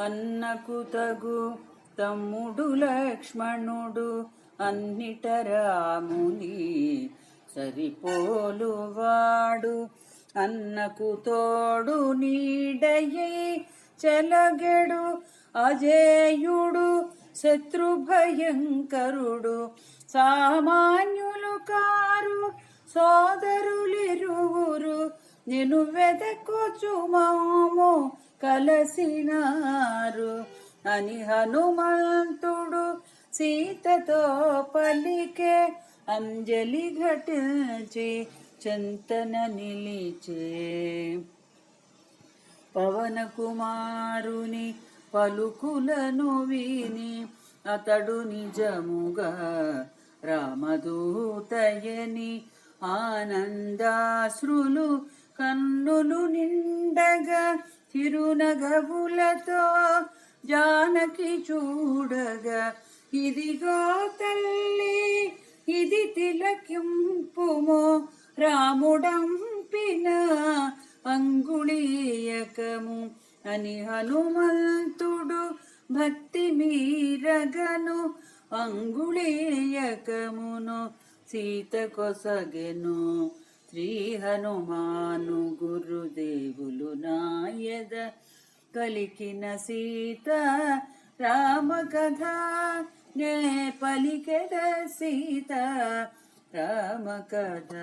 అన్నకు తగు తమ్ముడు లక్ష్మణుడు అన్నిట రాముని సరిపోలువాడు. అన్నకు తోడు నీడయై చెలగెడు అజేయుడు శత్రుభయంకరుడు. సామాన్యులు కారు సోదరులిరువురు నిన్ను వెదకొచుమాము కలసినారు అని హనుమంతుడు సీతతో పలికే. అంజలి ఘటించి చెంతన నిలిచే. పవన కుమారుని పలుకులను విని అతడు నిజముగా రామదూతయని ఆనందాశ్రులు కన్నులు నిండగా చిరునగవులతో జానకి చూడగా, ఇదిగో తల్లి ఇది తిలకింపుమో రాముడంపిన అంగుళీయకము అని హనుమంతుడు భక్తి మీరగను అంగుళీయకమును సీత కొసగెను. శ్రీ హనుమాను గురుదేవులు నాయద కలికిన సీత రామ కథ నే పలికెద సీత రామ కథ.